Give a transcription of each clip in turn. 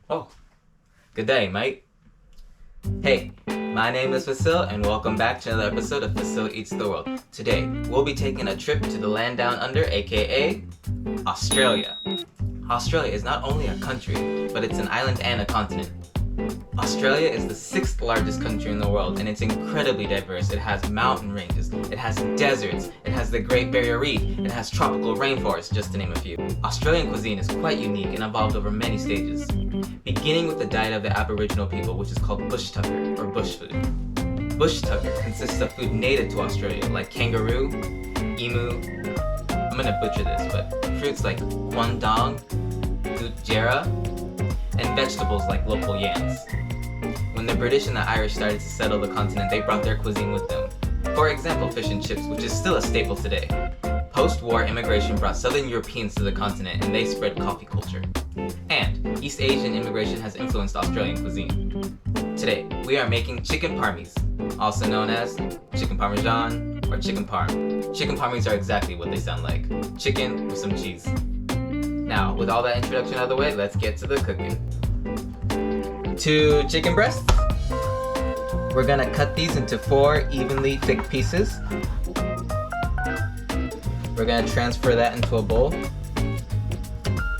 Oh, good day, mate. Hey, my name is Fassil, and welcome back to another episode of Fassil Eats the World. Today, we'll be taking a trip to the land down under, aka Australia. Australia is not only a country, but it's an island and a continent. Australia is the 6th largest country in the world, and it's incredibly diverse. It has mountain ranges, it has deserts, it has the Great Barrier Reef, it has tropical rainforests, just to name a few. Australian cuisine is quite unique and evolved over many stages, beginning with the diet of the Aboriginal people, which is called bush tucker, or bush food. Bush tucker consists of food native to Australia, like kangaroo, emu, I'm gonna butcher this, but fruits like quandong, gutjera, and vegetables like local yams. When the British and the Irish started to settle the continent, they brought their cuisine with them. For example, fish and chips, which is still a staple today. Post-war immigration brought Southern Europeans to the continent, and they spread coffee culture. And East Asian immigration has influenced Australian cuisine. Today, we are making Chicken Parmies, also known as Chicken Parmesan or Chicken Parm. Chicken Parmies are exactly what they sound like. Chicken with some cheese. Now, with all that introduction out of the way, let's get to the cooking. 2 chicken breasts. We're gonna cut these into 4 evenly thick pieces. We're gonna transfer that into a bowl.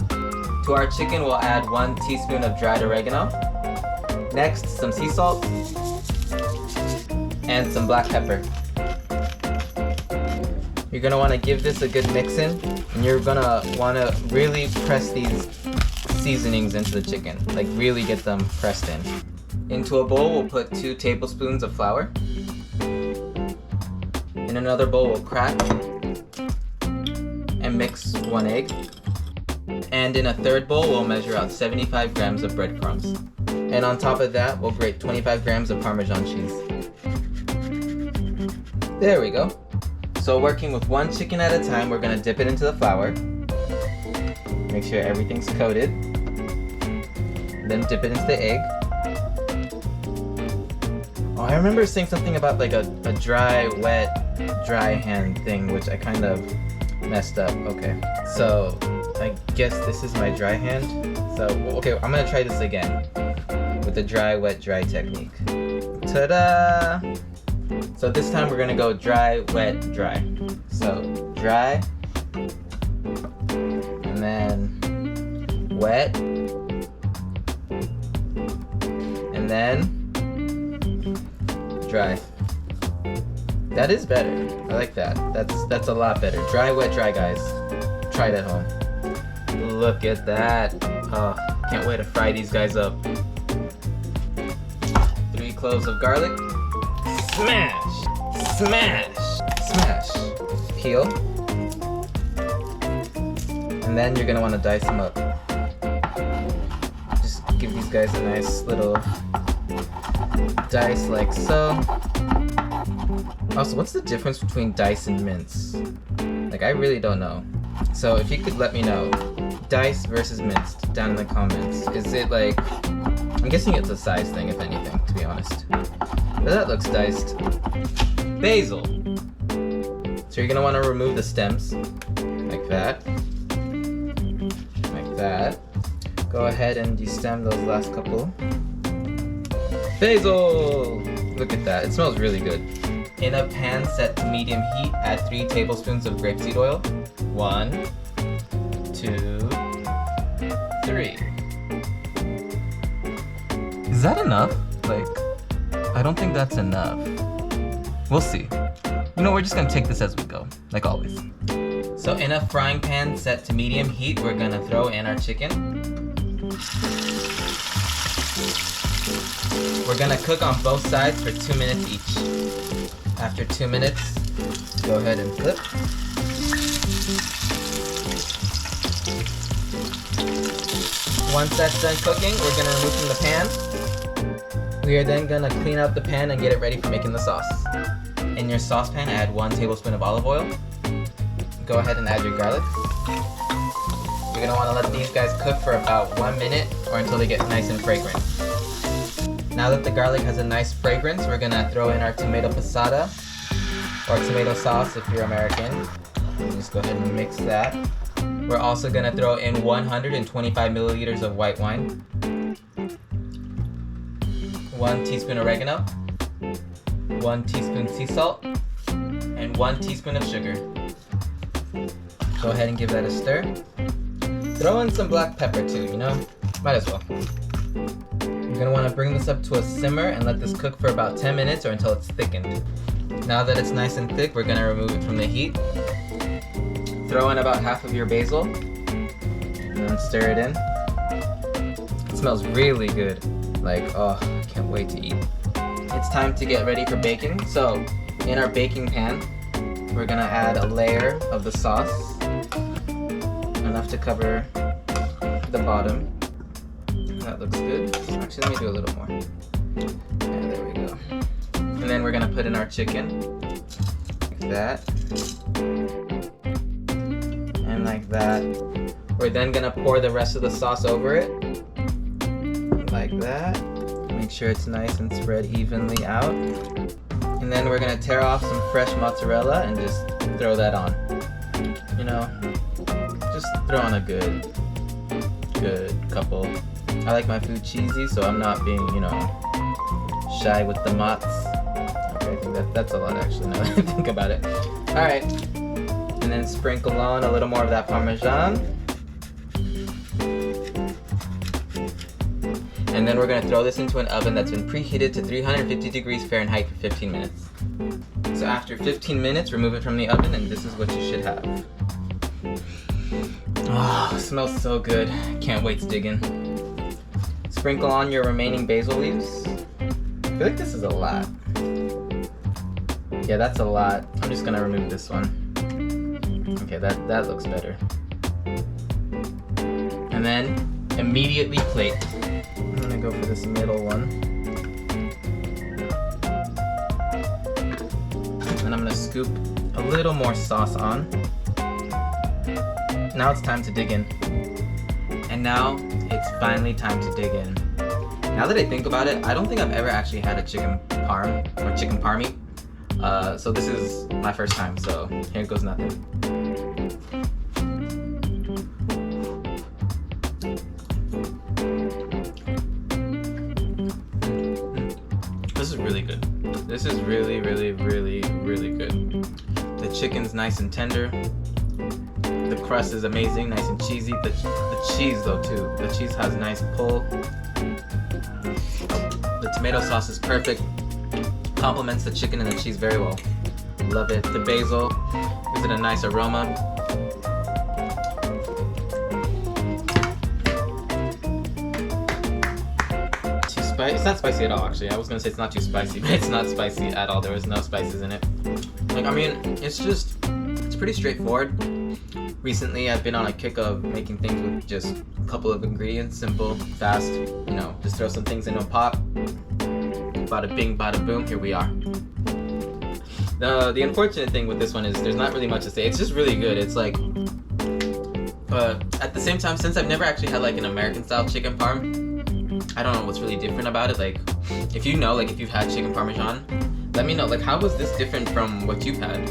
To our chicken, we'll add 1 teaspoon of dried oregano. Next, some sea salt and some black pepper. You're gonna wanna give this a good mix in, and you're gonna wanna really press these seasonings into the chicken, like really get them pressed in. Into a bowl, we'll put 2 tablespoons of flour. In another bowl, we'll crack and mix 1 egg. And in a third bowl, we'll measure out 75 grams of breadcrumbs. And on top of that, we'll grate 25 grams of Parmesan cheese. There we go. So working with 1 chicken at a time, we're gonna dip it into the flour. Make sure everything's coated. Then dip it into the egg. Oh, I remember saying something about like a dry, wet, dry hand thing, which I kind of messed up. Okay, so I guess this is my dry hand. So, okay, I'm gonna try this again with the dry, wet, dry technique. Ta-da! So this time we're gonna go dry, wet, dry. So dry, and then wet, and then dry. That is better. I like that. That's a lot better. Dry, wet, dry, guys. Try it at home. Look at that. Oh, can't wait to fry these guys up. 3 cloves of garlic. Smash! Smash! Smash! Peel. And then you're gonna want to dice them up. Just give these guys a nice little dice like so. Also, what's the difference between dice and mince? Like, I really don't know. So if you could let me know, dice versus minced, down in the comments. Is it like, I'm guessing it's a size thing, if anything, to be honest. But that looks diced. Basil. So you're gonna want to remove the stems, like that. Like that. Go ahead and destem those last couple. Basil! Look at that, it smells really good. In a pan set to medium heat, add 3 tablespoons of grapeseed oil. 1, 2, 3. Is that enough? Like, I don't think that's enough. We'll see. You know, we're just gonna take this as we go, like always. So in a frying pan set to medium heat, we're gonna throw in our chicken. We're gonna cook on both sides for 2 minutes each. After 2 minutes, go ahead and flip. Once that's done cooking, we're gonna remove from the pan. We are then gonna clean out the pan and get it ready for making the sauce. In your saucepan, add 1 tablespoon of olive oil. Go ahead and add your garlic. You're gonna wanna let these guys cook for about 1 minute or until they get nice and fragrant. Now that the garlic has a nice fragrance, we're gonna throw in our tomato passata, or tomato sauce if you're American. Just go ahead and mix that. We're also gonna throw in 125 milliliters of white wine. 1 teaspoon oregano, 1 teaspoon sea salt, and 1 teaspoon of sugar. Go ahead and give that a stir. Throw in some black pepper too, you know? Might as well. You're gonna wanna bring this up to a simmer and let this cook for about 10 minutes or until it's thickened. Now that it's nice and thick, we're gonna remove it from the heat. Throw in about half of your basil and then stir it in. It smells really good. Like, oh, I can't wait to eat. It's time to get ready for baking. So, in our baking pan, we're gonna add a layer of the sauce, enough to cover the bottom. That looks good. Actually, let me do a little more. Yeah, there we go. And then we're gonna put in our chicken, like that, and like that. We're then gonna pour the rest of the sauce over it, like that. Make sure it's nice and spread evenly out. And then we're gonna tear off some fresh mozzarella and just throw that on. You know, just throw on a good couple. I like my food cheesy, so I'm not being, you know, shy with the mozz. Okay, I think that's a lot actually, now that I think about it. Alright, and then sprinkle on a little more of that Parmesan. And then we're going to throw this into an oven that's been preheated to 350 degrees Fahrenheit for 15 minutes. So after 15 minutes, remove it from the oven, and this is what you should have. Oh, it smells so good. Can't wait to dig in. Sprinkle on your remaining basil leaves. I feel like this is a lot. Yeah, that's a lot. I'm just gonna remove this one. Okay, that looks better. And then immediately plate. I'm gonna go for this middle one. And I'm gonna scoop a little more sauce on. Now it's time to dig in. And now it's finally time to dig in. Now that I think about it, I don't think I've ever actually had a chicken parm or chicken parmy. So this is my first time, so here goes nothing. This is really good. This is really, really, really, really good. The chicken's nice and tender. The crust is amazing, nice and cheesy. The cheese though too. The cheese has nice pull. The tomato sauce is perfect. Complements the chicken and the cheese very well. Love it. The basil gives it a nice aroma. Too spicy? It's not spicy at all actually. I was gonna say it's not too spicy, but it's not spicy at all. There was no spices in it. Like, I mean, it's pretty straightforward. Recently, I've been on a kick of making things with just a couple of ingredients, simple, fast, you know, just throw some things into a pot. Bada bing, bada boom, here we are. The unfortunate thing with this one is there's not really much to say. It's just really good. It's like, at the same time, since I've never actually had like an American style chicken parm, I don't know what's really different about it. Like, if you know, like if you've had chicken parmesan, let me know. Like, how was this different from what you've had?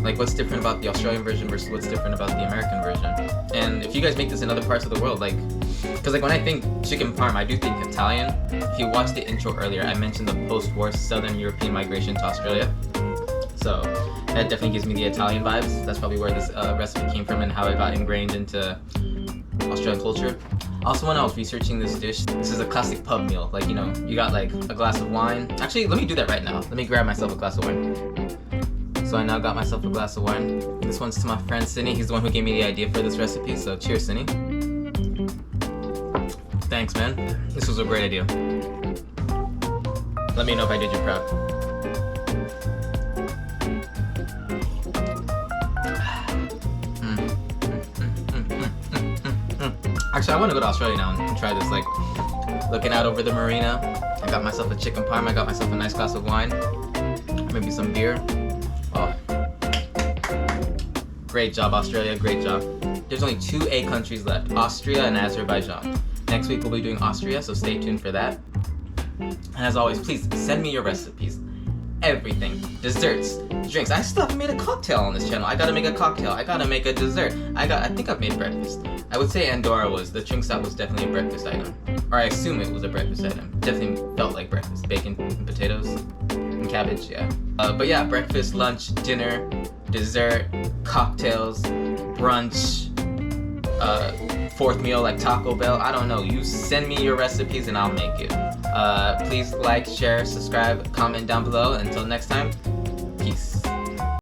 Like, what's different about the Australian version versus what's different about the American version? And if you guys make this in other parts of the world, like, because like when I think chicken parm, I do think Italian. If you watched the intro earlier, I mentioned the post-war Southern European migration to Australia. So that definitely gives me the Italian vibes. That's probably where this recipe came from and how it got ingrained into Australian culture. Also, when I was researching this dish, this is a classic pub meal. Like, you know, you got like a glass of wine. Actually, let me do that right now. Let me grab myself a glass of wine. So I now got myself a glass of wine. This one's to my friend Sini. He's the one who gave me the idea for this recipe, so cheers, Sini. Thanks, man. This was a great idea. Let me know if I did you proud. Actually, I want to go to Australia now and try this. Like, looking out over the marina. I got myself a chicken parm. I got myself a nice glass of wine. Maybe some beer. Oh. Great job, Australia. Great job. There's only 2 A countries left, Austria and Azerbaijan. Next week we'll be doing Austria, so stay tuned for that. And as always, please send me your recipes. Everything. Desserts, drinks. I still haven't made a cocktail on this channel. I gotta make a cocktail. I gotta make a dessert. I think I've made breakfast. I would say Andorra was, the chink stop was definitely a breakfast item. Or I assume it was a breakfast item. Definitely felt like breakfast. Bacon and potatoes and cabbage, yeah. But yeah, breakfast, lunch, dinner, dessert, cocktails, brunch, fourth meal like Taco Bell. I don't know. You send me your recipes and I'll make it. Please like, share, subscribe, comment down below. Until next time,